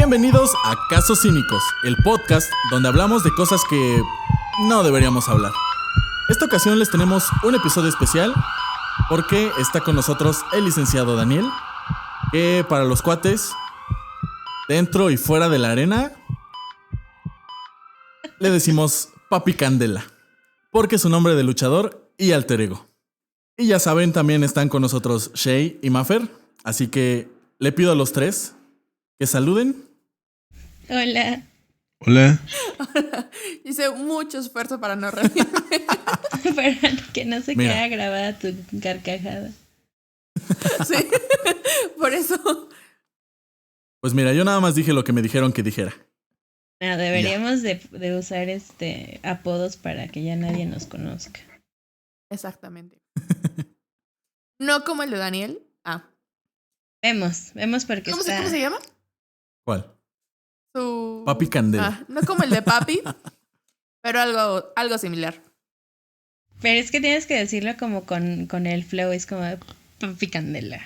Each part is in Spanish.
Bienvenidos a Casos Cínicos, el podcast donde hablamos de cosas que no deberíamos hablar. Esta ocasión les tenemos un episodio especial porque está con nosotros el licenciado Daniel, que para los cuates, dentro y fuera de la arena, le decimos Papi Candela, porque es su nombre de luchador y alter ego. Y ya saben, también están con nosotros Shay y Maffer, así que le pido a los tres que saluden. Hola. Hola. Hice mucho esfuerzo para no reírme. Para que no se Mira. quede grabada tu carcajada. Sí, por eso. Pues mira, yo nada más dije lo que me dijeron que dijera. No, deberíamos de usar apodos para que ya nadie nos conozca. Exactamente. No como el de Daniel. Vemos porque ¿Cómo está... se llama? ¿Cuál? Su... Papi Candela. No como el de Papi, pero algo similar. Pero es que tienes que decirlo como con el flow, es como Papi Candela.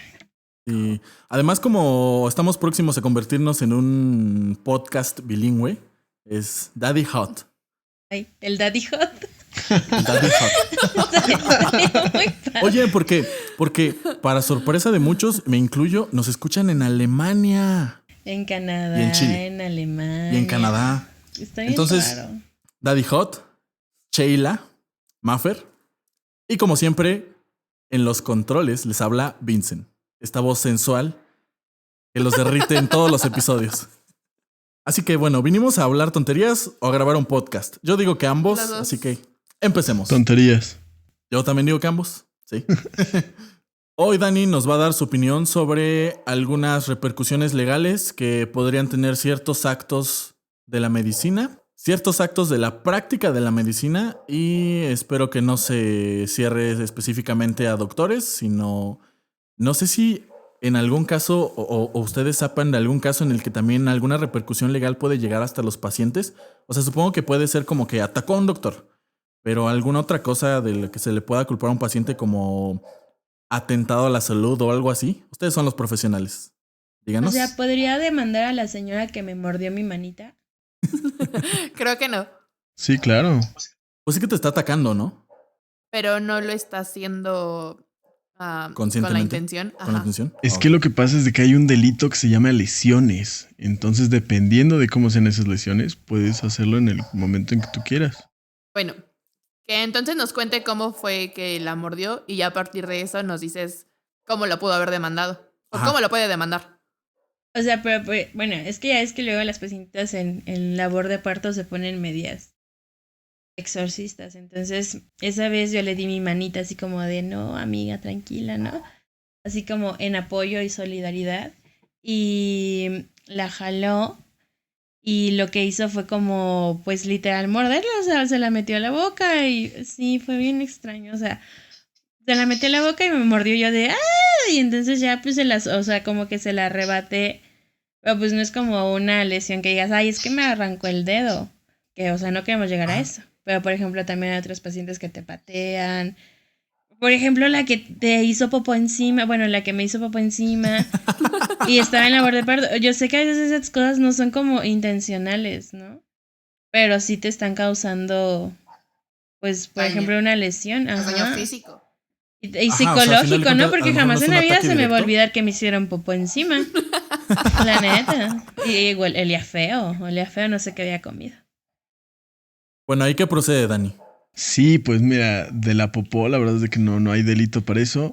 Y además, como estamos próximos a convertirnos en un podcast bilingüe, es Daddy Hot. Ay, el Daddy Hot. Daddy Hot. Estaría muy padre. Oye, ¿por qué? Porque para sorpresa de muchos, me incluyo, nos escuchan en Alemania En Canadá, Y en Chile. en Alemania. y en Canadá. Está bien Entonces, raro. Daddy Hot, Sheila, Maffer. Y como siempre, en los controles les habla Vincent. Esta voz sensual que los derrite en todos los episodios. Así que bueno, ¿vinimos a hablar tonterías o a grabar un podcast? Yo digo que ambos, Las dos. así que empecemos. Tonterías. Yo también digo que ambos, sí. Hoy Dani nos va a dar su opinión sobre algunas repercusiones legales que podrían tener ciertos actos de la medicina, ciertos actos de la práctica de la medicina, y espero que no se cierre específicamente a doctores, sino no sé si en algún caso o ustedes sepan de algún caso en el que también alguna repercusión legal puede llegar hasta los pacientes. O sea, supongo que puede ser como que atacó a un doctor, pero alguna otra cosa de la que se le pueda culpar a un paciente como atentado a la salud o algo así. Ustedes son los profesionales. Díganos. O sea, ¿podría demandar a la señora que me mordió mi manita? Creo que no. Sí, claro. Pues sí que te está atacando, ¿no? Pero no lo está haciendo con la Conscientemente. intención. Con la Ajá. intención. Es Ok. que lo que pasa es de que hay un delito que se llama lesiones. Entonces, dependiendo de cómo sean esas lesiones, puedes hacerlo en el momento en que tú quieras. Bueno, que entonces nos cuente cómo fue que la mordió y ya a partir de eso nos dices cómo lo pudo haber demandado. O Ajá. cómo lo puede demandar. O sea, pero bueno, es que ya es que luego las pacientitas en labor de parto se ponen medias exorcistas. Entonces, esa vez yo le di mi manita así como de, no, amiga, tranquila, ¿no? Así como en apoyo y solidaridad. Y la jaló y lo que hizo fue como, pues literal, morderla. O sea, se la metió a la boca y sí, fue bien extraño. O sea, se la metió a la boca y me mordió yo de, ¡ah! Y entonces ya pues o sea, como que se la arrebaté. Pero pues no es como una lesión que digas, ay, es que me arrancó el dedo. Que, o sea, no queremos llegar a eso. Pero, por ejemplo, también hay otros pacientes que te patean. Por ejemplo, la que te hizo popó encima. Bueno, la que me hizo popó encima. Y estaba en labor de parto. Yo sé que a veces esas cosas no son como intencionales, ¿no? Pero sí te están causando, pues, por Daño. ejemplo, una lesión. Daño Ajá. físico. Y Ajá, psicológico, o sea, al final de ¿no? cuentas, a Porque lo mejor jamás no es en un la vida ataque se me va a directo. olvidar que me hicieron popó encima. La neta. Y igual, olía feo, no sé qué había comido. Bueno, ¿ahí qué procede, Dani? Sí, pues mira, de la popó, la verdad es de que no hay delito para eso.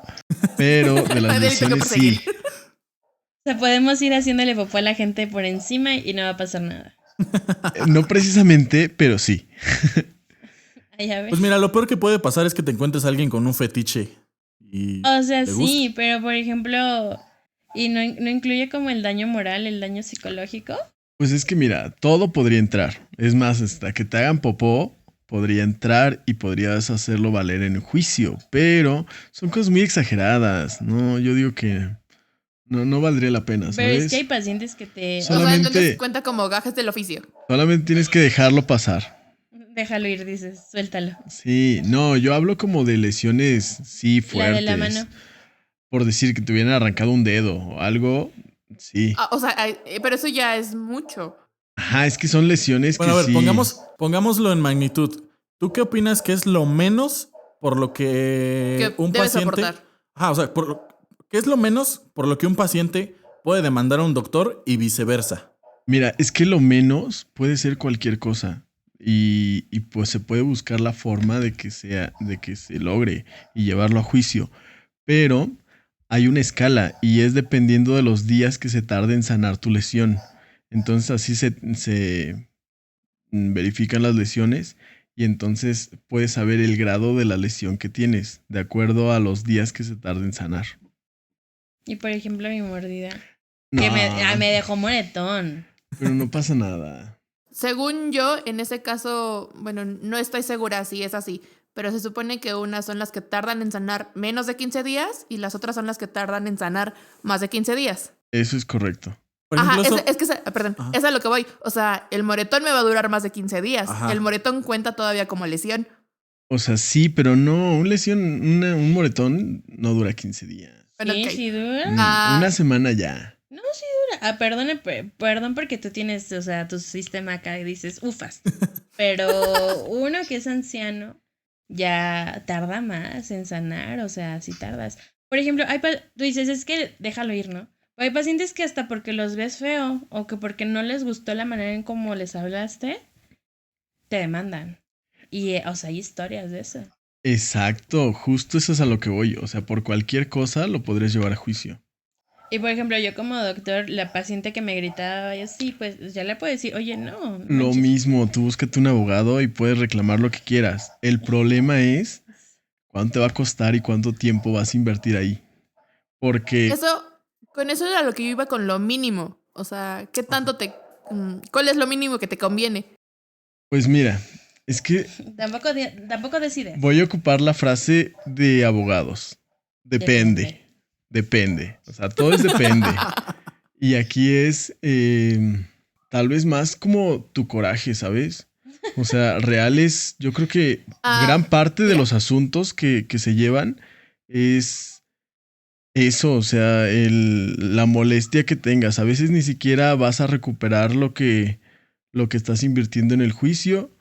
Pero de No las hay delito que lesiones sí. perseguir. O sea, podemos ir haciéndole popó a la gente por encima y no va a pasar nada. No precisamente, pero sí. Ay, a ver. Pues mira, lo peor que puede pasar es que te encuentres a alguien con un fetiche. Y O sea, ¿te sí, pero por ejemplo, ¿y no incluye como el daño moral, el daño psicológico? Pues es que mira, todo podría entrar. Es más, hasta que te hagan popó, podría entrar y podrías hacerlo valer en juicio. Pero son cosas muy exageradas, ¿no? Yo digo que no valdría la pena, Pero ¿sabes? es que hay pacientes que te... O sea, Solamente- entonces cuenta como gajes del oficio. Solamente tienes que dejarlo pasar. Déjalo ir, dices, suéltalo. Sí, no, yo hablo como de lesiones, sí, La de fuertes. la mano. Por decir que te hubieran arrancado un dedo o algo, Sí. O sea, pero eso ya es mucho. Ajá, es que son lesiones Bueno, que a ver, sí. pongámoslo en magnitud. ¿Tú qué opinas que es lo menos por lo que Que un debes paciente... soportar. Ajá, o sea, ¿qué es lo menos por lo que un paciente puede demandar a un doctor y viceversa? Mira, es que lo menos puede ser cualquier cosa. Y pues se puede buscar la forma de que se logre y llevarlo a juicio. Pero hay una escala y es dependiendo de los días que se tarde en sanar tu lesión. Entonces así se verifican las lesiones y entonces puedes saber el grado de la lesión que tienes, de acuerdo a los días que se tarde en sanar. Y por ejemplo, mi mordida. Que No, me dejó moretón. pero no pasa nada. Según yo, en ese caso, bueno, no estoy segura si es así, pero se supone que unas son las que tardan en sanar menos de 15 días y las otras son las que tardan en sanar más de 15 días. Eso es correcto. Por Ajá, ejemplo, eso... perdón, Ajá. es a lo que voy. O sea, el moretón me va a durar más de 15 días. Ajá. El moretón cuenta todavía como lesión. O sea, sí, pero no, un moretón no dura 15 días. Bueno, Sí, ok. sí dura. Una semana ya. No, sí dura. Ah, perdón porque tú tienes, o sea, tu sistema acá y dices, ufas. Pero uno que es anciano ya tarda más en sanar, o sea, sí tardas. Por ejemplo, tú dices, es que déjalo ir, ¿no? Pero hay pacientes que hasta porque los ves feo o que porque no les gustó la manera en cómo les hablaste, te demandan. Y, o sea, hay historias de eso. Exacto, justo eso es a lo que voy. O sea, por cualquier cosa lo podrías llevar a juicio. Y por ejemplo, yo como doctor, la paciente que me gritaba, yo sí, pues ya le puedo decir, oye, no Lo manches. mismo, tú búscate un abogado y puedes reclamar lo que quieras. El problema es cuánto te va a costar y cuánto tiempo vas a invertir ahí. Porque, Con eso era lo que yo iba con lo mínimo. O sea, ¿qué tanto cuál es lo mínimo que te conviene? pues mira, es que Tampoco decides. voy a ocupar la frase de abogados. Depende. Depende. O sea, todo es depende. Y aquí es tal vez más como tu coraje, ¿sabes? O sea, reales, yo creo que gran parte de Mira. los asuntos que se llevan es eso, o sea, la molestia que tengas. A veces ni siquiera vas a recuperar lo que estás invirtiendo en el juicio,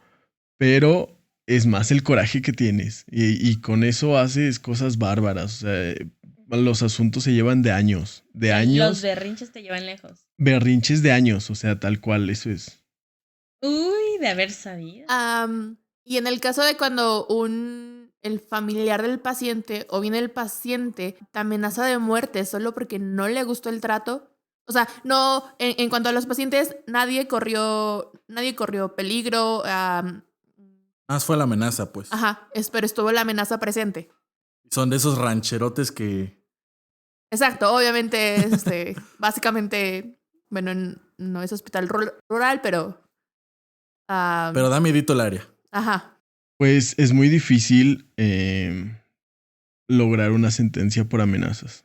pero es más el coraje que tienes. Y con eso haces cosas bárbaras. O sea, los asuntos se llevan de años. De Los años. berrinches te llevan lejos. Berrinches de años. O sea, tal cual, eso es. Uy, de haber sabido. Y en el caso de cuando el familiar del paciente o bien el paciente te amenaza de muerte solo porque no le gustó el trato. O sea, no, en cuanto a los pacientes, nadie corrió peligro. Más fue la amenaza, pues. Ajá, pero estuvo la amenaza presente. Son de esos rancherotes que... Exacto, obviamente es básicamente, bueno, no es hospital rural, pero... Pero da miedito el área. Ajá. Pues es muy difícil lograr una sentencia por amenazas.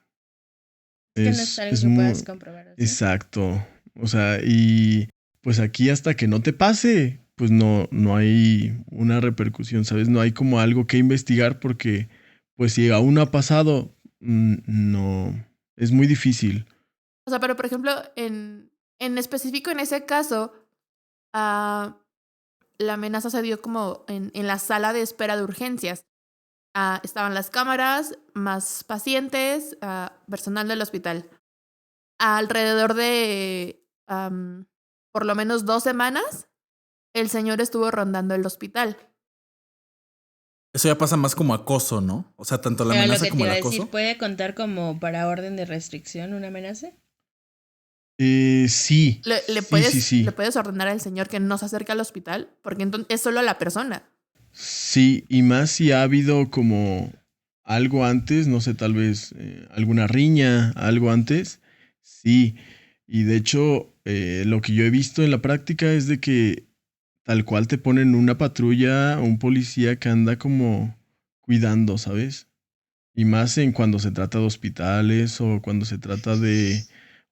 Es que no es algo que puedas comprobar. ¿Sí? Exacto. O sea, y pues aquí hasta que no te pase, pues no hay una repercusión, ¿sabes? No hay como algo que investigar porque, pues si aún no ha pasado, no, es muy difícil. O sea, pero por ejemplo, en específico en ese caso, la amenaza se dio como en la sala de espera de urgencias. Estaban las cámaras, más pacientes, personal del hospital. Alrededor de por lo menos 2 semanas, el señor estuvo rondando el hospital. Eso ya pasa más como acoso, ¿no? O sea, tanto la Pero amenaza lo que como te el iba a acoso. decir, ¿puede contar como para orden de restricción una amenaza? Sí. Le puedes ordenar al señor que no se acerque al hospital, porque entonces es solo la persona. Sí, y más si ha habido como algo antes, no sé, tal vez alguna riña, algo antes. Sí, y de hecho lo que yo he visto en la práctica es de que tal cual te ponen una patrulla o un policía que anda como cuidando, ¿sabes? Y más en cuando se trata de hospitales o cuando se trata de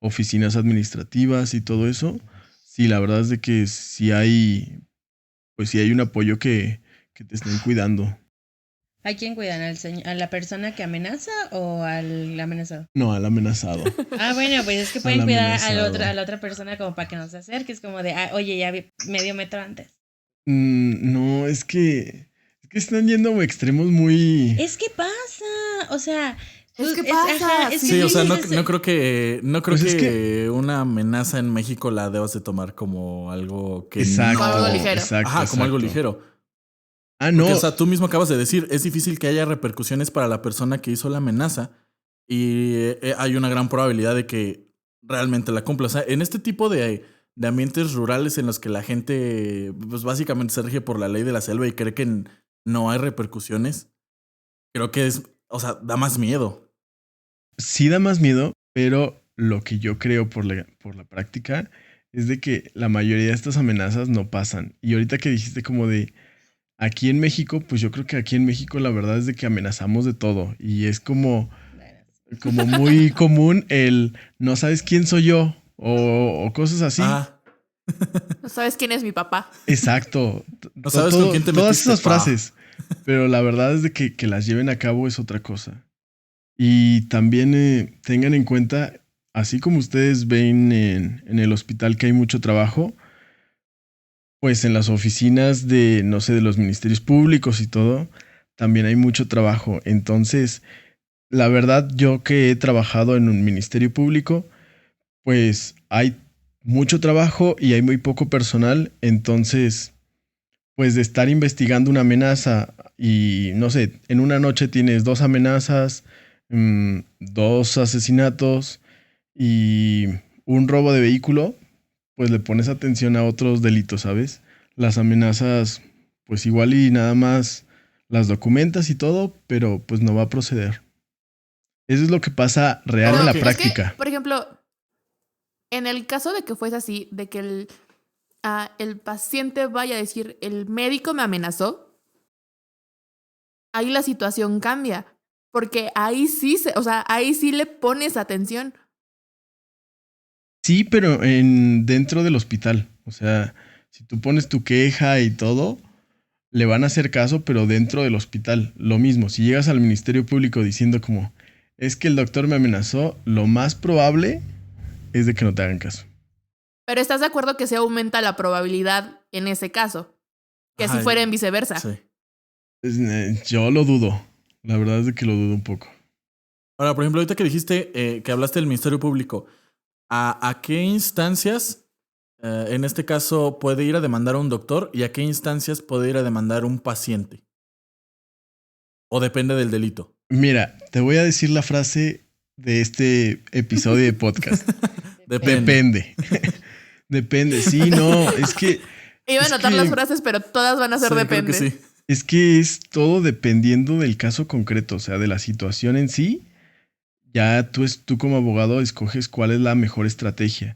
oficinas administrativas y todo eso. Sí, la verdad es de que sí hay, pues sí hay un apoyo que te estén cuidando. ¿A quién cuidan? ¿A la persona que amenaza o al amenazado? No, al amenazado. Bueno, pues es que Al pueden cuidar amenazado. a la otra persona como para que no se acerque. Es como de, oye, ya vi medio metro antes. No, es que están yendo a extremos muy... Es que pasa, o sea... Es que ajá, pasa, es Sí, que o sea, sí, no creo que Pues es que- una amenaza en México la debas de tomar como algo que Exacto, Como algo ligero. exacto. Ajá, como algo exacto. ligero. Ah, no. Porque, o sea, tú mismo acabas de decir, es difícil que haya repercusiones para la persona que hizo la amenaza y hay una gran probabilidad de que realmente la cumpla. O sea, en este tipo de ambientes rurales en los que la gente, pues básicamente se rige por la ley de la selva y cree que no hay repercusiones, creo que o sea, da más miedo. Sí da más miedo, pero lo que yo creo por la práctica es de que la mayoría de estas amenazas no pasan. Y ahorita que dijiste como de aquí en México, pues yo creo que aquí en México la verdad es de que amenazamos de todo. Y es como muy común el no sabes quién soy yo o cosas así. Ah, ¿No sabes quién es mi papá? Exacto. no sabes con quién te Todas metiste, esas pa. frases. Pero la verdad es de que las lleven a cabo es otra cosa. Y también tengan en cuenta, así como ustedes ven en el hospital que hay mucho trabajo, pues en las oficinas de, no sé, de los ministerios públicos y todo, también hay mucho trabajo. Entonces, la verdad, yo que he trabajado en un ministerio público, pues hay mucho trabajo y hay muy poco personal. Entonces, pues de estar investigando una amenaza y, no sé, en una noche tienes 2 amenazas, 2 asesinatos y un robo de vehículo, pues le pones atención a otros delitos, ¿sabes? Las amenazas, pues igual y nada más las documentas y todo, pero pues no va a proceder. Eso es lo que pasa real Pero en la ok. es que, práctica. por ejemplo, en el caso de que fuese así, de que el paciente vaya a decir, el médico me amenazó, ahí la situación cambia. Porque ahí sí, o sea, ahí sí le pones atención. Sí, pero dentro del hospital. O sea, si tú pones tu queja y todo, le van a hacer caso, pero dentro del hospital. Lo mismo, si llegas al Ministerio Público diciendo como, es que el doctor me amenazó, lo más probable es de que no te hagan caso. Pero ¿estás de acuerdo que se aumenta la probabilidad en ese caso? Que Ajá, si fuera en viceversa. Sí. Yo lo dudo. La verdad es de que lo dudo un poco. Ahora, por ejemplo, ahorita que dijiste que hablaste del Ministerio Público, ¿a qué instancias, en este caso, puede ir a demandar a un doctor y a qué instancias puede ir a demandar un paciente? ¿O depende del delito? Mira, te voy a decir la frase de este episodio de podcast. Depende. Depende. Depende. Sí, no, es que... Iba a es anotar que- las frases, pero todas van a ser Sí, depende. creo que sí. Es que es todo dependiendo del caso concreto, o sea, de la situación en sí. Ya tú como abogado escoges cuál es la mejor estrategia.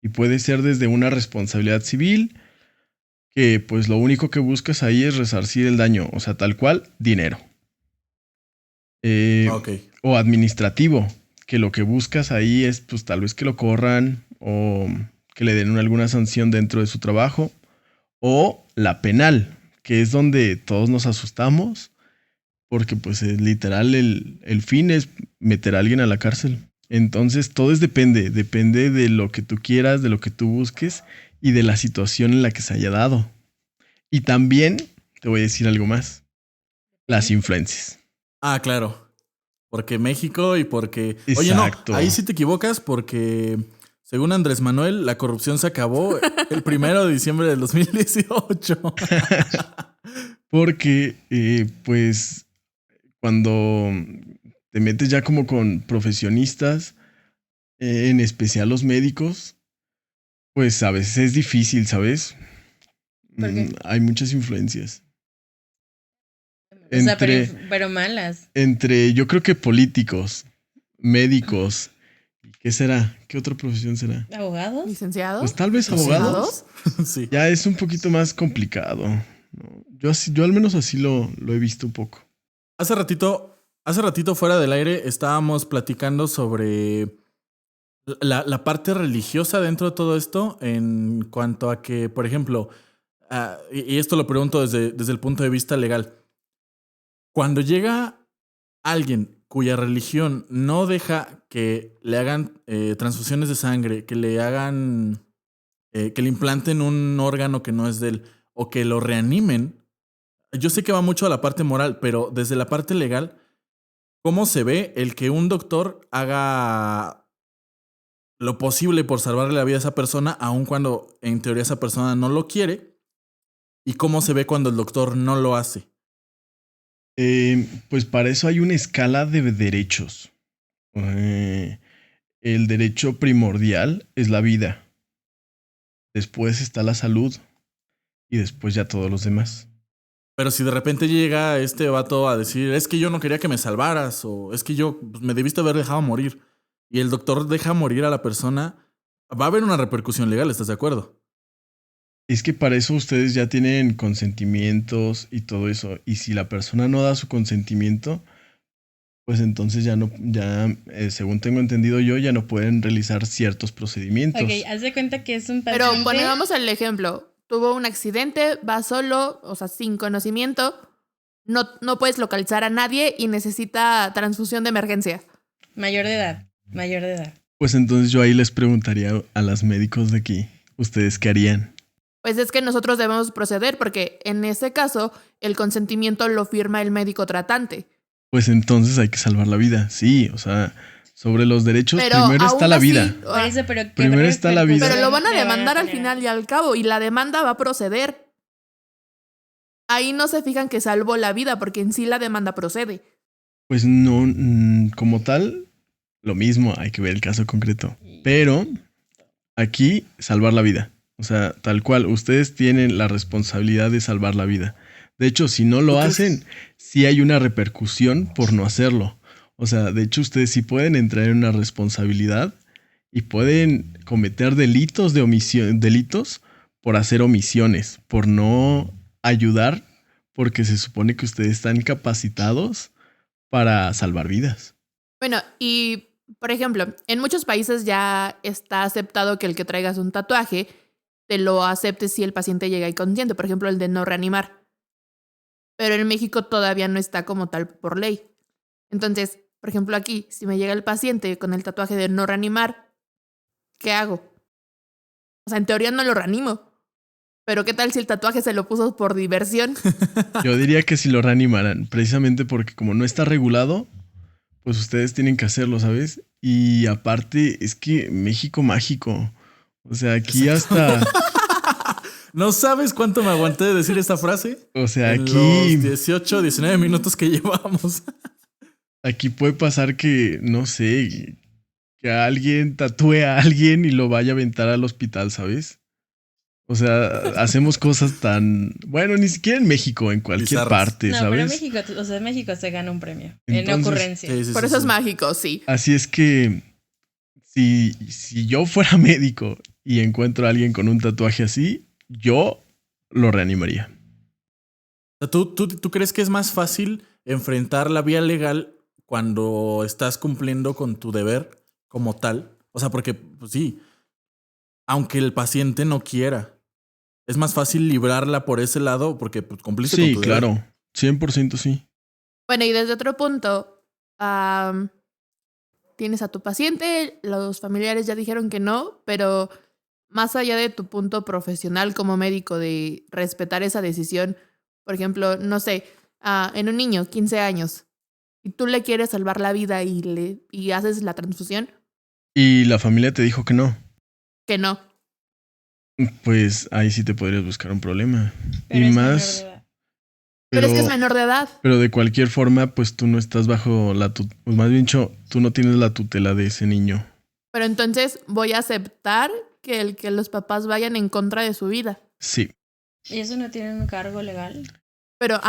Y puede ser desde una responsabilidad civil, que pues lo único que buscas ahí es resarcir el daño, o sea, tal cual, dinero. Ok. O administrativo, que lo que buscas ahí es pues tal vez que lo corran o que le den alguna sanción dentro de su trabajo. O la penal, que es donde todos nos asustamos, porque pues literal el fin es meter a alguien a la cárcel. Entonces todo depende de lo que tú quieras, de lo que tú busques y de la situación en la que se haya dado. Y también te voy a decir algo más, las influencias. Ah, claro. Porque México y porque... Oye, Exacto. no, ahí sí te equivocas porque según Andrés Manuel, la corrupción se acabó el 1 de diciembre del 2018. Porque pues cuando te metes ya como con profesionistas, en especial los médicos, pues a veces es difícil, ¿sabes? ¿Por qué? Hay muchas influencias. O sea, pero malas. Entre, yo creo que políticos, médicos, ¿qué será? ¿Qué otra profesión será? ¿Abogados? ¿Licenciados? Pues tal vez abogados. Sí. Ya es un poquito más complicado, ¿no? Yo al menos así lo he visto un poco. Hace ratito fuera del aire estábamos platicando sobre la parte religiosa dentro de todo esto en cuanto a que, por ejemplo, y esto lo pregunto desde el punto de vista legal. Cuando llega alguien cuya religión no deja que le hagan transfusiones de sangre, que le hagan, que le implanten un órgano que no es de él, o que lo reanimen, yo sé que va mucho a la parte moral, pero desde la parte legal, ¿cómo se ve el que un doctor haga lo posible por salvarle la vida a esa persona, aun cuando en teoría esa persona no lo quiere? ¿Y cómo se ve cuando el doctor no lo hace? Pues para eso hay una escala de derechos. El derecho primordial es la vida. Después está la salud. Y después ya todos los demás. Pero si de repente llega este vato a decir, es que yo no quería que me salvaras, o es que yo me debiste haber dejado morir, y el doctor deja morir a la persona, va a haber una repercusión legal, ¿estás de acuerdo? Es que para eso ustedes ya tienen consentimientos y todo eso. Y si la persona no da su consentimiento, pues entonces ya no, según tengo entendido yo, ya no pueden realizar ciertos procedimientos. Ok, haz de cuenta que es un paciente. Pero pongamos el ejemplo. Tuvo un accidente, va solo, o sea, sin conocimiento. No puedes localizar a nadie y necesita transfusión de emergencia. Mayor de edad. Pues entonces yo ahí les preguntaría a los médicos de aquí, ¿ustedes qué harían? Pues es que nosotros debemos proceder porque en ese caso el consentimiento lo firma el médico tratante. Pues entonces hay que salvar la vida, sí, o sea, sobre los derechos Pero primero está la así, vida. Por eso, pero ¿qué Primero está la vida. Pero lo van a le demandar al poner? final y al cabo y la demanda va a proceder. Ahí no se fijan que salvó la vida porque en sí la demanda procede. Pues no, como tal, lo mismo, hay que ver el caso concreto. Pero aquí salvar la vida. O sea, tal cual, ustedes tienen la responsabilidad de salvar la vida. De hecho, si no lo hacen, sí hay una repercusión por no hacerlo. O sea, de hecho, ustedes sí pueden entrar en una responsabilidad y pueden cometer delitos de omisión, delitos por hacer omisiones, por no ayudar, porque se supone que ustedes están capacitados para salvar vidas. Bueno, y por ejemplo, en muchos países ya está aceptado que el que traigas un tatuaje te lo acepte si el paciente llega inconsciente. Por ejemplo, el de no reanimar. Pero en México todavía no está como tal por ley. Entonces, por ejemplo, aquí, si me llega el paciente con el tatuaje de no reanimar, ¿qué hago? O sea, en teoría no lo reanimo. Pero ¿qué tal si el tatuaje se lo puso por diversión? Yo diría que si lo reanimaran, precisamente porque como no está regulado, pues ustedes tienen que hacerlo, ¿sabes? Y aparte, es que México mágico. O sea, aquí hasta... ¿No sabes cuánto me aguanté de decir esta frase? O sea, En aquí... los 18, 19 minutos que llevamos. Aquí puede pasar que, no sé, que alguien tatúe a alguien y lo vaya a aventar al hospital, ¿sabes? O sea, hacemos cosas tan... Bueno, ni siquiera en México, en cualquier Bizarras. parte, No, ¿sabes? pero México se gana un premio. Entonces, en ocurrencia. Sí, sí, Por sí, eso sí. es mágico, sí. Así es que si yo fuera médico y encuentro a alguien con un tatuaje así, yo lo reanimaría. O sea, ¿Tú crees que es más fácil enfrentar la vía legal cuando estás cumpliendo con tu deber como tal? O sea, porque, pues sí, aunque el paciente no quiera, es más fácil librarla por ese lado porque pues, cumpliste con Sí, tu deber. claro. 100% sí. Bueno, y desde otro punto, tienes a tu paciente, los familiares ya dijeron que no, pero más allá de tu punto profesional como médico de respetar esa decisión, por ejemplo, no sé, en un niño, 15 años, y tú le quieres salvar la vida y haces la transfusión, Y la familia te dijo que no. que no. Pues ahí sí te podrías buscar un problema. Pero y es más... menor de edad. Pero es que es menor de edad. Pero de cualquier forma, pues tú no estás bajo la tutela, pues más bien dicho, tú no tienes la tutela de ese niño. Pero entonces voy a aceptar que los papás vayan en contra de su vida. Sí. ¿Y eso no tiene un cargo legal? Pero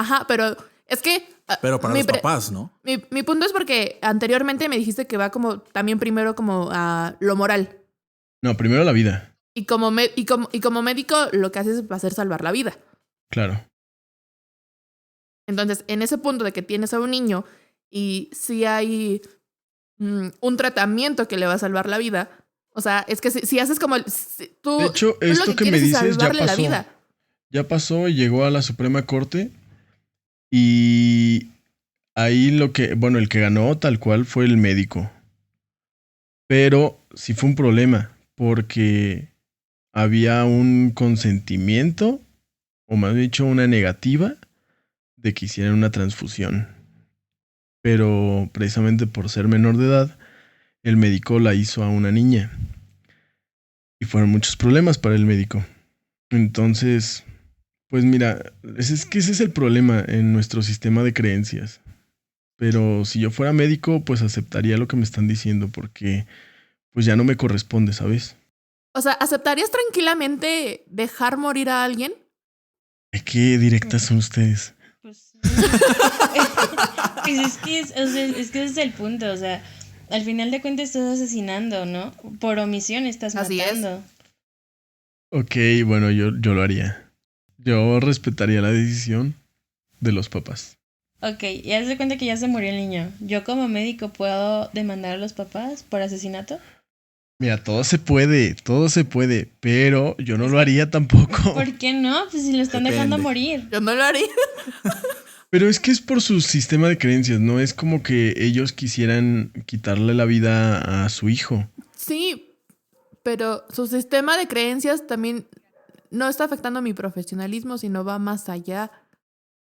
es que... Pero para los papás, ¿no? Mi punto es porque anteriormente me dijiste que va como también primero como a lo moral. No, primero la vida. Y como médico lo que haces va a ser salvar la vida. Claro. Entonces, en ese punto de que tienes a un niño y si hay un tratamiento que le va a salvar la vida, o sea, es que si haces como... tú, De hecho, tú lo esto que me quieres es dices ya salvarle la pasó. vida. Ya pasó y llegó a la Suprema Corte y ahí el que ganó tal cual fue el médico. Pero sí fue un problema, porque había un consentimiento, o más dicho, una negativa de que hicieran una transfusión. Pero precisamente por ser menor de edad, el médico la hizo a una niña. Y fueron muchos problemas para el médico. Entonces, pues mira, es que ese es el problema en nuestro sistema de creencias. Pero si yo fuera médico, pues aceptaría lo que me están diciendo, porque pues ya no me corresponde, ¿sabes? O sea, ¿aceptarías tranquilamente dejar morir a alguien? Ay, qué directas son ustedes. Pues, pues o sea, es que ese es el punto, o sea, al final de cuentas estás asesinando, ¿no? Por omisión estás Así matando. Ok, bueno, yo lo haría. Yo respetaría la decisión de los papás. Ok, y haz de cuenta que ya se murió el niño. ¿Yo como médico puedo demandar a los papás por asesinato? Mira, todo se puede, pero yo no lo haría tampoco. ¿Por qué no? Pues si lo están dejando Depende. morir. Yo no lo haría. Pero es que es por su sistema de creencias, no es como que ellos quisieran quitarle la vida a su hijo. Sí, pero su sistema de creencias también no está afectando mi profesionalismo, sino va más allá.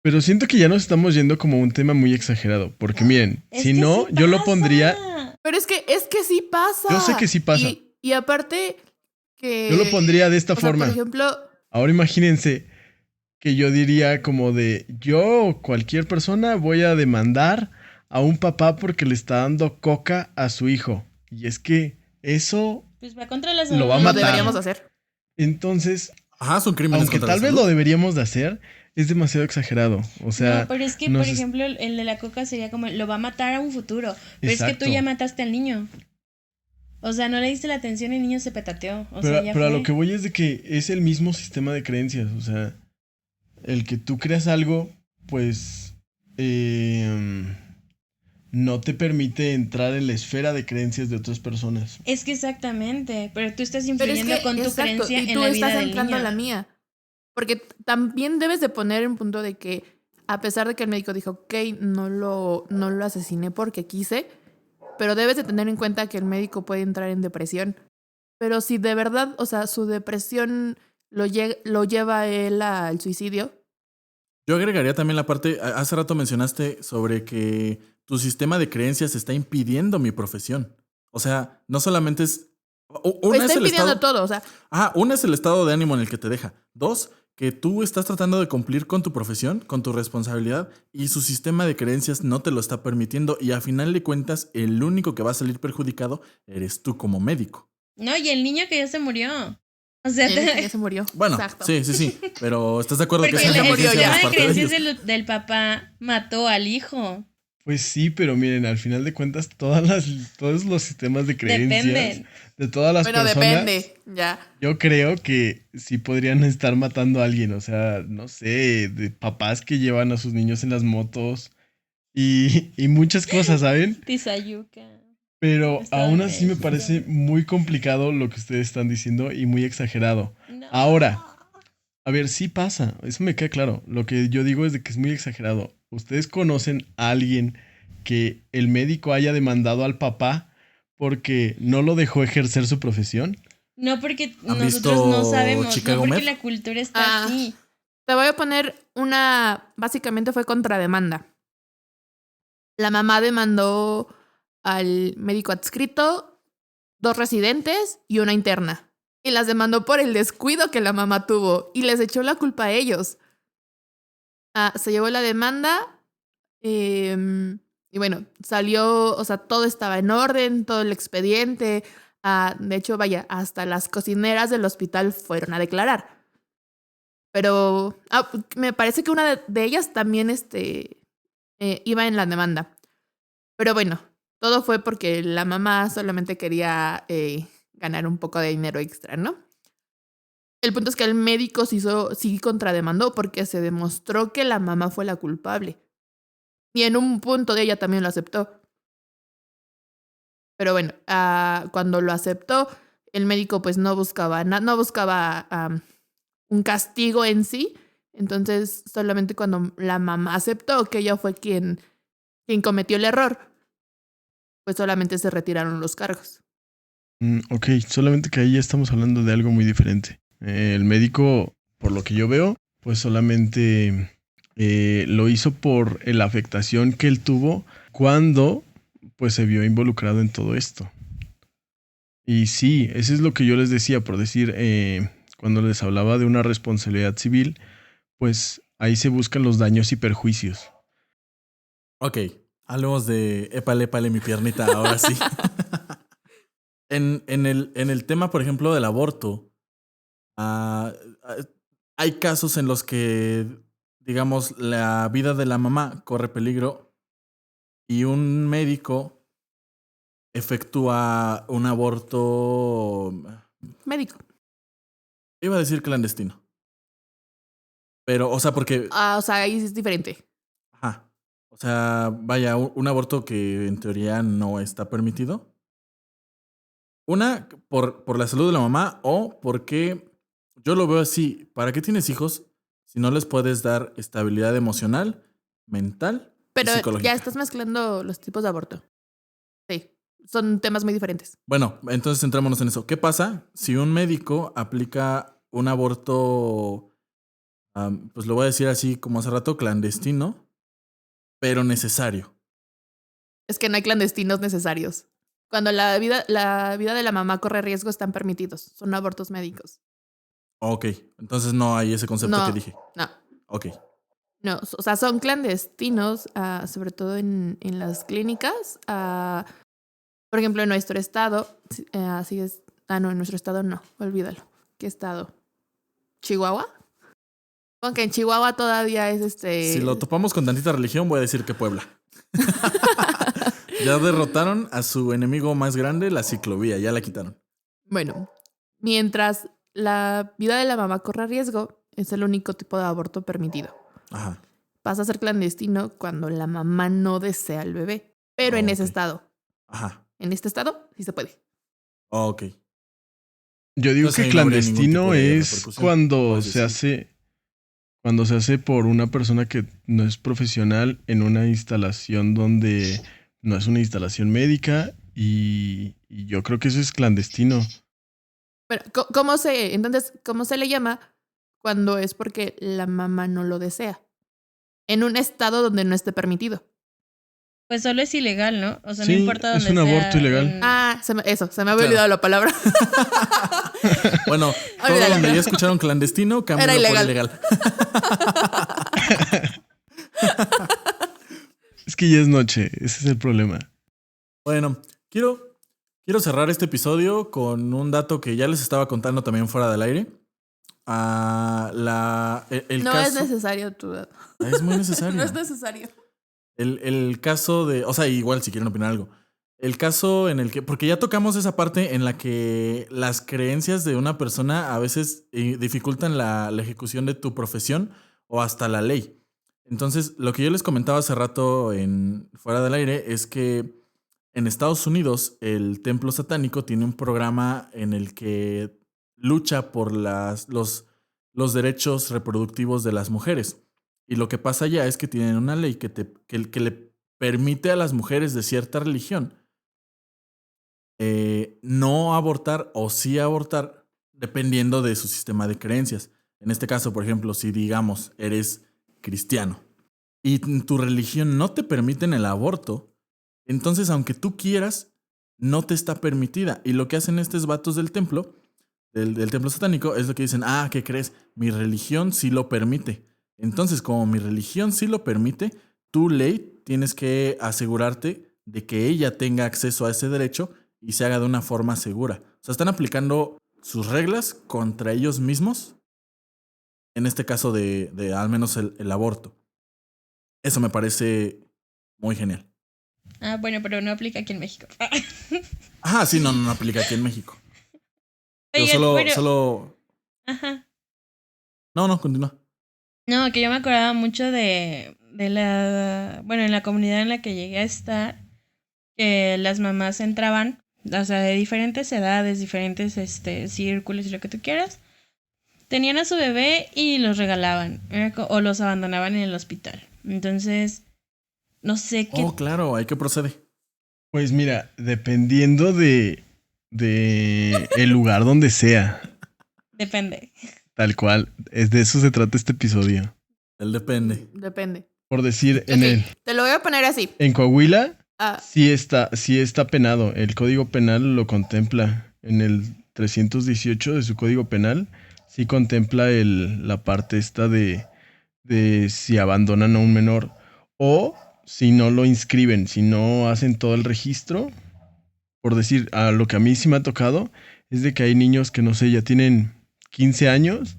Pero siento que ya nos estamos yendo como un tema muy exagerado, porque miren, Es si que no, sí yo lo pasa. pondría, Pero es que sí pasa. yo sé que sí pasa, Y aparte que... yo lo pondría de esta o sea, forma. por ejemplo, Ahora imagínense que yo diría como de, yo, cualquier persona, voy a demandar a un papá porque le está dando coca a su hijo. Y es que eso, Pues va contra la Lo salud va a del lo matar. deberíamos niño. hacer. entonces, Ajá, son crímenes aunque contra tal la vez salud. lo deberíamos de hacer, es demasiado exagerado. O sea, No, pero es que, nos por es- ejemplo, el de la coca sería como, lo va a matar a un futuro. Pero es que Exacto. tú ya mataste al niño. O sea, no le diste la atención y el niño se petateó. O sea, ya pero a fue. lo que voy es de que es el mismo sistema de creencias. O sea, el que tú creas algo, pues no te permite entrar en la esfera de creencias de otras personas. Es que exactamente, pero tú estás Pero es influyendo que, con tu exacto, creencia y en tú la vida estás del entrando niño. a la mía. Porque también debes de poner en punto de que, a pesar de que el médico dijo, ok, no lo asesiné porque quise, pero debes de tener en cuenta que el médico puede entrar en depresión. Pero si de verdad, o sea, su depresión lo lleva a él al suicidio. Yo agregaría también la parte, hace rato mencionaste sobre que tu sistema de creencias está impidiendo mi profesión. O sea, no solamente es... Una Está es el impidiendo estado... todo, o sea, Una es el estado de ánimo en el que te deja. Dos, que tú estás tratando de cumplir con tu profesión, con tu responsabilidad, y su sistema de creencias no te lo está permitiendo, y a final de cuentas, el único que va a salir perjudicado eres tú como médico. No, y el niño que ya se murió. O sea, ya se murió. Bueno, Exacto. sí. Pero ¿estás de acuerdo porque que es el una murió negligencia ya. de sistema de parte de creencias ellos? del papá mató al hijo. Pues sí, pero miren, al final de cuentas, todos los sistemas de creencias Dependen. de todas las Bueno, personas, depende, ya. yo creo que sí podrían estar matando a alguien. O sea, no sé, de papás que llevan a sus niños en las motos y muchas cosas, ¿saben? Tizayuca. Pero Estado aún de así me México. parece muy complicado lo que ustedes están diciendo y muy exagerado. No. Ahora, a ver, sí pasa, eso me queda claro. Lo que yo digo es de que es muy exagerado. ¿Ustedes conocen a alguien que el médico haya demandado al papá porque no lo dejó ejercer su profesión? No, porque ¿Han nosotros visto no sabemos. Chicago No, porque Med? la cultura está así. Te voy a poner básicamente fue contrademanda. La mamá demandó al médico adscrito, 2 residentes y una interna. Y las demandó por el descuido que la mamá tuvo y les echó la culpa a ellos. Se llevó la demanda y bueno, salió, o sea, todo estaba en orden, todo el expediente. De hecho, vaya, hasta las cocineras del hospital fueron a declarar. Pero me parece que una de ellas también iba en la demanda. Pero bueno, todo fue porque la mamá solamente quería ganar un poco de dinero extra, ¿no? El punto es que el médico sí contrademandó porque se demostró que la mamá fue la culpable. Y en un punto de ella también lo aceptó. Pero bueno, cuando lo aceptó, el médico pues no buscaba un castigo en sí. Entonces, solamente cuando la mamá aceptó que ella fue quien quien cometió el error, pues solamente se retiraron los cargos. Ok, solamente que ahí ya estamos hablando de algo muy diferente. El médico, por lo que yo veo, pues solamente lo hizo por la afectación que él tuvo cuando pues se vio involucrado en todo esto. Y sí, eso es lo que yo les decía, por decir, cuando les hablaba de una responsabilidad civil, pues ahí se buscan los daños y perjuicios. Ok, hablemos de épale mi piernita, ahora sí. En el tema, por ejemplo, del aborto, hay casos en los que, digamos, la vida de la mamá corre peligro y un médico efectúa un aborto, Médico. iba a decir clandestino. Pero, o sea, porque... O sea, ahí es diferente. Ajá. O sea, vaya, un aborto que en teoría no está permitido. Una, por la salud de la mamá o porque yo lo veo así. ¿Para qué tienes hijos si no les puedes dar estabilidad emocional, mental Pero y psicológica? ya estás mezclando los tipos de aborto. Sí, son temas muy diferentes. Bueno, entonces centrémonos en eso. ¿Qué pasa si un médico aplica un aborto, pues lo voy a decir así como hace rato, clandestino, pero necesario? Es que no hay clandestinos necesarios. Cuando la vida de la mamá corre riesgo, están permitidos. Son abortos médicos. Ok, entonces no hay ese concepto No, que dije. no. Ok. No, o sea, son clandestinos, sobre todo en las clínicas. Por ejemplo, en nuestro estado, así es. No, en nuestro estado no, olvídalo. ¿Qué estado? ¿Chihuahua? Aunque en Chihuahua todavía es Si lo topamos con tantita religión, voy a decir que Puebla. Ya derrotaron a su enemigo más grande, la ciclovía, ya la quitaron. Bueno, mientras la vida de la mamá corre riesgo, es el único tipo de aborto permitido. Ajá. Pasa a ser clandestino cuando la mamá no desea al bebé, pero en ese Ok. estado. Ajá. En este estado sí se puede. Ok. Yo digo Entonces que ahí no habría ningún tipo clandestino de es repercusión, cuando puedes se decir. hace por una persona que no es profesional en una instalación donde no es una instalación médica y yo creo que eso es clandestino. Bueno, entonces, ¿cómo se le llama cuando es porque la mamá no lo desea? En un estado donde no esté permitido. Pues solo es ilegal, ¿no? O sea, no Sí, importa es dónde un aborto sea. ilegal. Se me había Claro. olvidado la palabra. Bueno, todo Olvídalo. donde ya escucharon clandestino, cámbialo por ilegal. ilegal. Es que ya es noche, ese es el problema. Bueno, quiero cerrar este episodio con un dato que ya les estaba contando también fuera del aire. El No caso, es necesario tu dato. Es muy necesario. No es necesario. El caso de, o sea, igual si quieren opinar algo. El caso en el que, porque ya tocamos esa parte en la que las creencias de una persona a veces dificultan la ejecución de tu profesión o hasta la ley. Entonces, lo que yo les comentaba hace rato fuera del aire es que en Estados Unidos el templo satánico tiene un programa en el que lucha por los derechos reproductivos de las mujeres. Y lo que pasa allá es que tienen una ley que le permite a las mujeres de cierta religión no abortar o sí abortar dependiendo de su sistema de creencias. En este caso, por ejemplo, si digamos eres cristiano y tu religión no te permiten el aborto, entonces aunque tú quieras, no te está permitida. Y lo que hacen estos vatos del templo, del templo satánico, es lo que dicen, ¿qué crees? Mi religión sí lo permite. Entonces, como mi religión sí lo permite, tu ley tienes que asegurarte de que ella tenga acceso a ese derecho y se haga de una forma segura. O sea, están aplicando sus reglas contra ellos mismos, en este caso de al menos el aborto. Eso me parece muy genial. Bueno, pero no aplica aquí en México. Ajá, sí, no aplica aquí en México. Oigan, Yo solo... Ajá. No, continúa. No, que yo me acordaba mucho de la... Bueno, en la comunidad en la que llegué a estar, que las mamás entraban, o sea, de diferentes edades, diferentes círculos y lo que tú quieras, tenían a su bebé y los regalaban, o los abandonaban en el hospital. Entonces, no sé qué. Oh, claro, hay que proceder. Pues mira, dependiendo de el lugar donde sea, Depende. tal cual, es de eso se trata este episodio. Él depende. Depende. Por decir, Ok, te lo voy a poner así. en Coahuila Ah, sí está penado. El Código Penal lo contempla. En el 318 de su Código Penal sí contempla la parte esta de si abandonan a un menor o si no lo inscriben, si no hacen todo el registro. Por decir, a lo que a mí sí me ha tocado es de que hay niños que no sé, ya tienen 15 años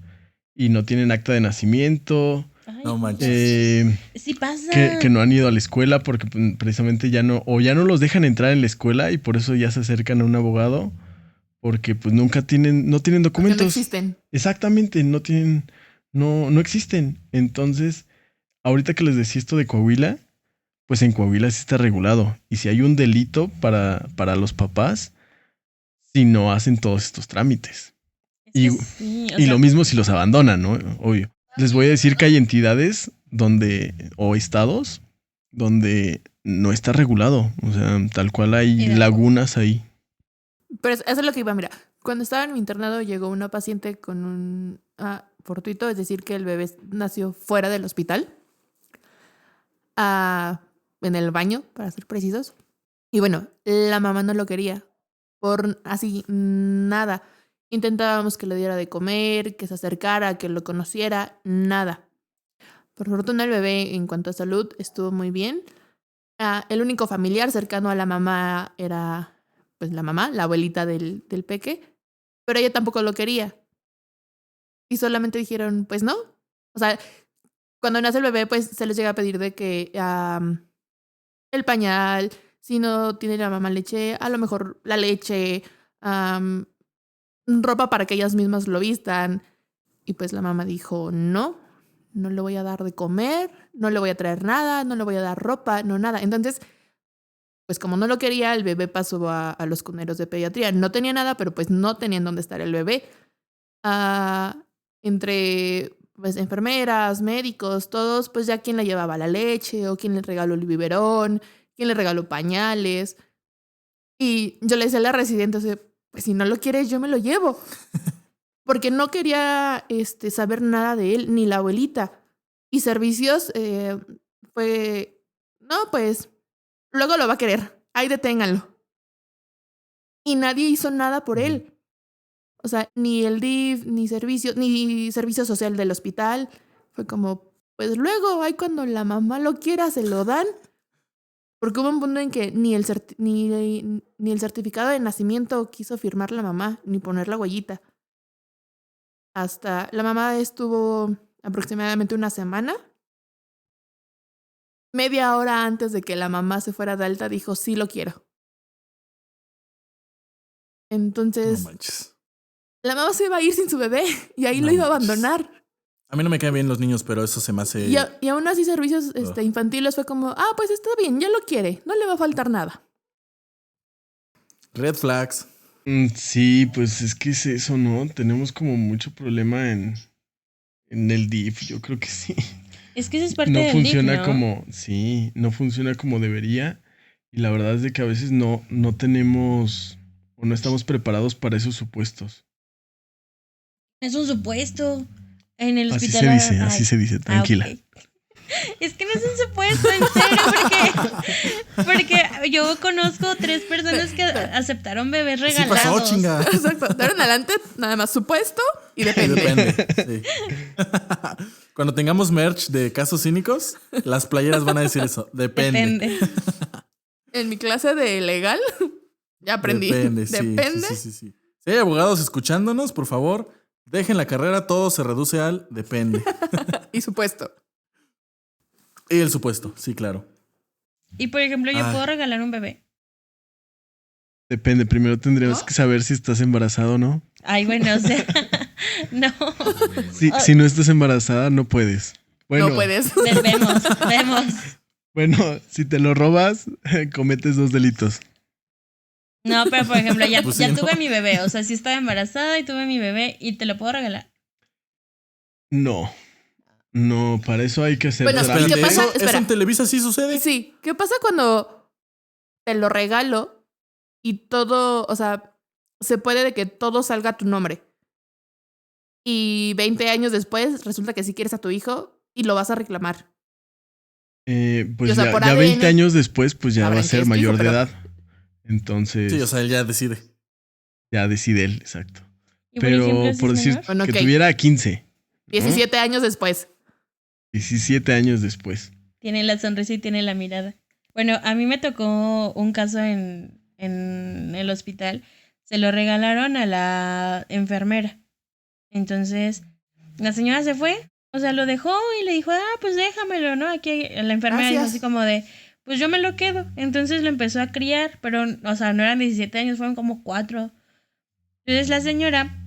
y no tienen acta de nacimiento. Ay, No manches. sí pasa. Que no han ido a la escuela porque precisamente ya no los dejan entrar en la escuela y por eso ya se acercan a un abogado porque pues no tienen porque documentos. no existen. Exactamente, no existen. Entonces, ahorita que les decía esto de Coahuila, pues en Coahuila sí está regulado. Y si hay un delito para los papás, si no hacen todos estos trámites. Es que Y, sí, o y sea, lo mismo si los abandonan, ¿no? Obvio. Les voy a decir que hay entidades o estados donde no está regulado. O sea, tal cual hay Era- lagunas ahí. Pero eso es lo que iba, mira. Cuando estaba en mi internado llegó una paciente con un fortuito, es decir, que el bebé nació fuera del hospital, en el baño, para ser precisos. Y bueno, la mamá no lo quería, por así nada. Intentábamos que le diera de comer, que se acercara, que lo conociera, nada. Por fortuna el bebé en cuanto a salud estuvo muy bien. El único familiar cercano a la mamá era pues la mamá, la abuelita del peque, pero ella tampoco lo quería. Y solamente dijeron, pues no. O sea, cuando nace el bebé, pues se les llega a pedir de que el pañal, si no tiene la mamá leche, a lo mejor la leche, ropa para que ellas mismas lo vistan. Y pues la mamá dijo, no le voy a dar de comer, no le voy a traer nada, no le voy a dar ropa, no nada. Entonces, pues como no lo quería, el bebé pasó a los cuneros de pediatría. No tenía nada, pero pues no tenían dónde estar el bebé. Entre pues enfermeras, médicos, todos, pues ya quién le llevaba la leche o quién le regaló el biberón, quién le regaló pañales. Y yo le decía a la residente, o sea, pues si no lo quieres, yo me lo llevo. Porque no quería saber nada de él, ni la abuelita. Y servicios fue, no, pues luego lo va a querer, ahí deténganlo. Y nadie hizo nada por él. O sea, ni el DIF, ni servicio social del hospital. Fue como, pues luego, ahí cuando la mamá lo quiera, se lo dan. Porque hubo un punto en que ni el certificado de nacimiento quiso firmar la mamá, ni poner la huellita. Hasta la mamá estuvo aproximadamente una semana. Media hora antes de que la mamá se fuera de alta, dijo, sí lo quiero. Entonces, No manches. la mamá se iba a ir sin su bebé y ahí No lo iba a manches. abandonar. A mí no me caen bien los niños, pero eso se me hace... Y aún así servicios infantiles fue como, pues está bien, ya lo quiere, no le va a faltar nada. Red flags. Sí, pues es que es eso, ¿no? Tenemos como mucho problema en el DIF, yo creo que sí. es que eso es parte No del funciona DIF, ¿no? no funciona como debería. Y la verdad es de que a veces no tenemos o no estamos preparados para esos supuestos. Es un supuesto. En el Así hospital. así se dice, tranquila. Ok. Es que no es un supuesto, en serio, porque yo conozco 3 personas que aceptaron bebés Sí regalados. pasó, chinga. Exacto. De ahora en adelante, nada más supuesto y depende. Depende. Sí. Cuando tengamos merch de casos cínicos, las playeras van a decir eso. Depende. En mi clase de legal, ya aprendí. Depende, sí, Depende. sí. Si hay abogados escuchándonos, por favor, dejen la carrera, todo se reduce al depende. Y supuesto. Y el supuesto, sí, claro. Y por ejemplo, yo puedo regalar un bebé. Depende, primero tendríamos ¿No? que saber si estás embarazada o no. Ay, bueno, o sea, no. Si no estás embarazada, no puedes. Bueno, No puedes. Vemos. Bueno, si te lo robas, cometes 2 delitos. No, pero por ejemplo, ya Pues sí, ¿no? tuve mi bebé. O sea, sí estaba embarazada y tuve mi bebé y te lo puedo regalar. No. No, para eso hay que hacer Bueno, ¿y qué trámites. pasa? ¿Eso Espera. en Televisa sí sucede? Sí, ¿qué pasa cuando te lo regalo y todo, o sea, se puede de que todo salga a tu nombre? Y 20 años después resulta que sí quieres a tu hijo y lo vas a reclamar. Pues o sea, ya, por ya 20 ADN años después, pues ya va a sabrán que ser es tu mayor hijo, de pero- edad. Entonces, Sí, o sea, él ya decide. ya decide él, exacto. Y por ejemplo, Pero si por es decir menor, Bueno, que ok. tuviera 15, ¿no? 17 años después. 17 años después. tiene la sonrisa y tiene la mirada. Bueno, a mí me tocó un caso en el hospital. Se lo regalaron a la enfermera. Entonces, la señora se fue, o sea, lo dejó y le dijo, pues déjamelo, ¿no? Aquí la enfermera dijo Gracias. así como de, pues yo me lo quedo. Entonces lo empezó a criar, pero, o sea, no eran 17 años, fueron como 4. Entonces la señora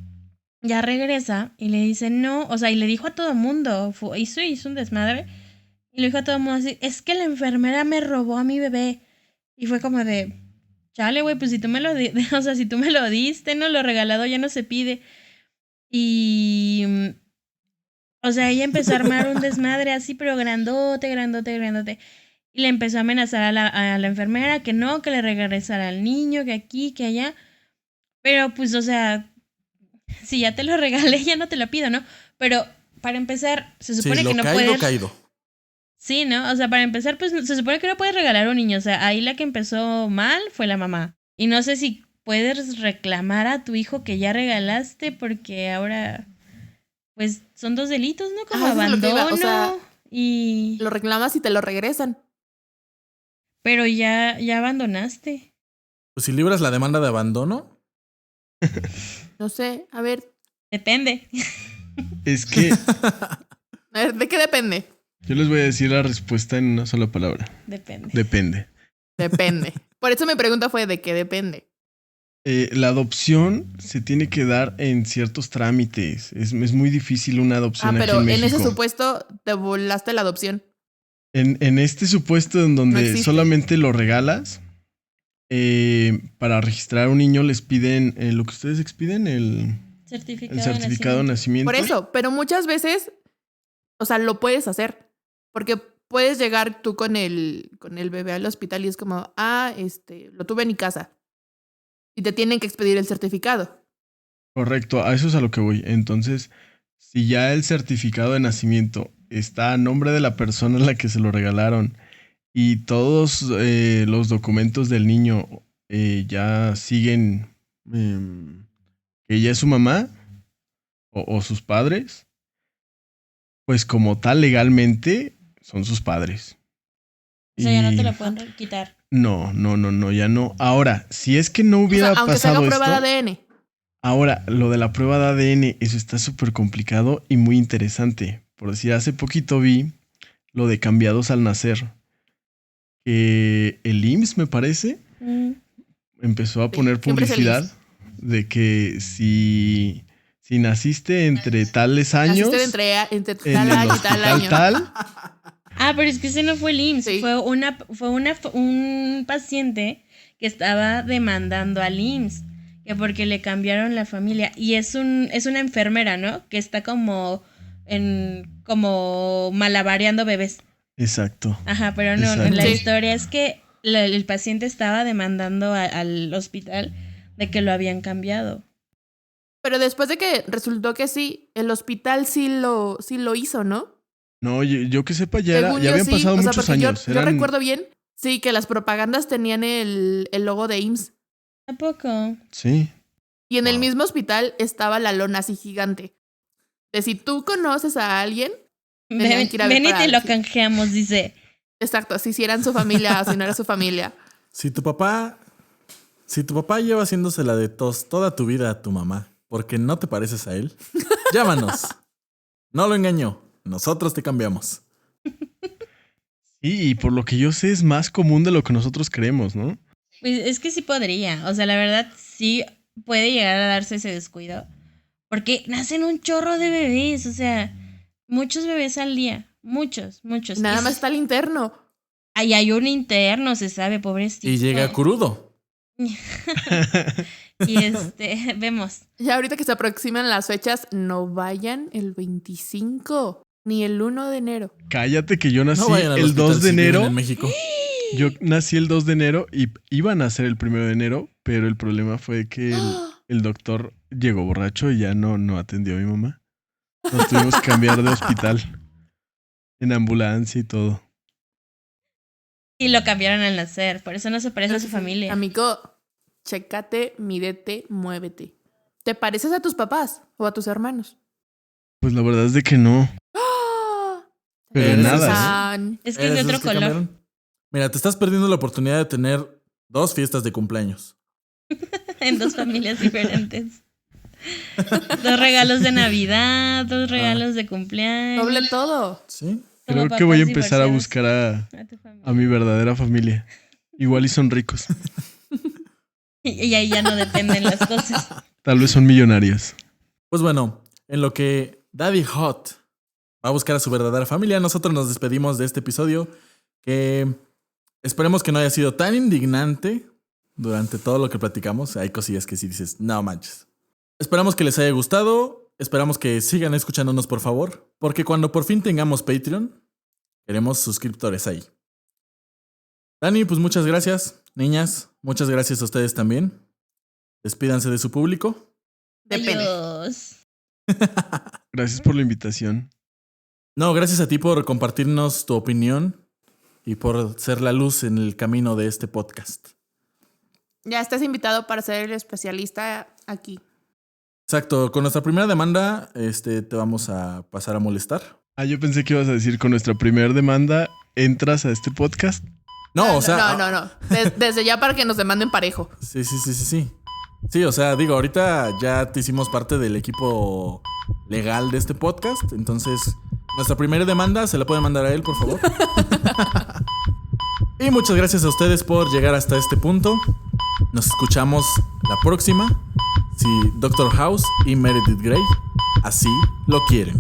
ya regresa y le dice, no, o sea, y le dijo a todo mundo, hizo un desmadre, y le dijo a todo mundo así, es que la enfermera me robó a mi bebé. Y fue como de, chale, güey, pues si tú me lo o sea, si tú me lo diste, no lo regalado ya no se pide. Y, o sea, ella empezó a armar un desmadre así, pero grandote, grandote, grandote. Y le empezó a amenazar a la enfermera que no, que le regresara al niño, que aquí, que allá. Pero pues, o sea, si ya te lo regalé, ya no te lo pido, ¿no? Pero para empezar, se supone Sí, lo que no caído, puedes... caído. Sí, ¿no? O sea, para empezar, pues se supone que no puedes regalar a un niño. O sea, ahí la que empezó mal fue la mamá. Y no sé si puedes reclamar a tu hijo que ya regalaste porque ahora, pues son 2 delitos, ¿no? Como Ajá, eso es lo que iba, abandono o sea, y... Lo reclamas y te lo regresan. Pero ya abandonaste. Pues si libras la demanda de abandono, No sé, a ver, Depende. Es que ¿de qué depende? yo les voy a decir la respuesta en una sola palabra. Depende. Depende. Depende. Por eso mi pregunta fue ¿de qué depende? La adopción se tiene que dar en ciertos trámites. Es muy difícil una adopción aquí Pero en en México. ese supuesto te volaste la adopción. En este supuesto en donde existe. solamente lo regalas, para registrar a un niño les piden lo que ustedes expiden, el Certificado, certificado de nacimiento. Por eso, pero muchas veces, o sea, lo puedes hacer. Porque puedes llegar tú con el bebé al hospital y es como, lo tuve en mi casa. Y te tienen que expedir el certificado. Correcto, a eso es a lo que voy. Entonces, si ya el certificado de nacimiento está a nombre de la persona a la que se lo regalaron y todos los documentos del niño ya siguen que ella es su mamá o sus padres, pues como tal legalmente son sus padres. O sea, ya no Y- te lo pueden quitar. No, ya no. Ahora, si es que no hubiera O sea, aunque se haga pasado prueba esto, de ADN. ahora, lo de la prueba de ADN, eso está súper complicado y muy interesante. Por decir, hace poquito vi lo de cambiados al nacer. Que el IMSS, me parece, empezó a Sí, poner siempre es el publicidad IMSS. de que si naciste entre tales años, Naciste entre en tal el año y tal hospital año. tal, Ah, pero es que ese no fue el IMSS, Sí. fue un paciente que estaba demandando al IMSS, que porque le cambiaron la familia. Y es una enfermera, ¿no? Que está como malabareando bebés. exacto. Ajá, pero no, Exacto. la Sí. historia es que el paciente estaba demandando al hospital de que lo habían cambiado. Pero después de que resultó que sí, el hospital sí lo hizo, ¿no? No, yo que sepa, ya Según yo habían sí, pasado o sea, muchos porque yo- años. Yo Eran- recuerdo bien, sí, que las propagandas tenían el logo de IMSS. ¿A poco? Sí. Y en el Wow. mismo hospital estaba la lona así gigante. De si tú conoces a alguien, Tenían que ir a ver Ven y para te lo ver si- canjeamos, dice. exacto, si eran su familia o si no era su familia. si tu papá lleva haciéndosela de tos toda tu vida a tu mamá porque no te pareces a él, llámanos. No lo engañó. Nosotros te cambiamos. Sí, y por lo que yo sé es más común de lo que nosotros creemos, ¿no? Pues es que sí podría. O sea, la verdad sí puede llegar a darse ese descuido. Porque nacen un chorro de bebés. O sea, muchos bebés al día. Muchos. Nada más está el interno. Ahí hay un interno, se sabe, pobrecito. Y llega crudo. Y vemos. Ya ahorita que se aproximan las fechas, no vayan el 25. Ni el 1 de enero. Cállate que yo nací No vayan al el hospital 2 de si viven enero. en México. Yo nací el 2 de enero y iban a ser el 1 de enero, pero el problema fue que el doctor llegó borracho y ya no atendió a mi mamá. Nos tuvimos que cambiar de hospital. En ambulancia y todo. Y lo cambiaron al nacer, por eso no se parece a su familia. Amigo, chécate, mídete, muévete. ¿Te pareces a tus papás o a tus hermanos? Pues la verdad es de que no. Pero Eres nada, San. Es que es de ¿Eres otro los que color. cambiaron? Mira, te estás perdiendo la oportunidad de tener 2 fiestas de cumpleaños. En 2 familias diferentes. 2 regalos de Navidad, 2 regalos de cumpleaños. Doble todo. ¿Sí? Creo Como que voy a papás empezar a divorciados. buscar A tu familia. a mi verdadera familia. Igual y son ricos. Y ahí ya no dependen las cosas. Tal vez son millonarios. Pues bueno, en lo que Daddy Hot va a buscar a su verdadera familia, nosotros nos despedimos de este episodio que esperemos que no haya sido tan indignante durante todo lo que platicamos. Hay cosillas que sí dices, no manches. Esperamos que les haya gustado, esperamos que sigan escuchándonos por favor, porque cuando por fin tengamos Patreon, queremos suscriptores ahí. Dani, pues muchas gracias. Niñas, muchas gracias a ustedes también. Despídanse de su público. Depende. Adiós. Gracias por la invitación. No, gracias a ti por compartirnos tu opinión y por ser la luz en el camino de este podcast. Ya estás invitado para ser el especialista aquí. Exacto, con nuestra primera demanda te vamos a pasar a molestar. Ah, yo pensé que ibas a decir con nuestra primera demanda, entras a este podcast. No, o sea... No. Desde ya para que nos demanden parejo. Sí. Sí, o sea, digo, ahorita ya te hicimos parte del equipo legal de este podcast, entonces nuestra primera demanda se la pueden mandar a él, por favor. Y muchas gracias a ustedes por llegar hasta este punto. Nos escuchamos la próxima, si Dr. House y Meredith Grey así lo quieren.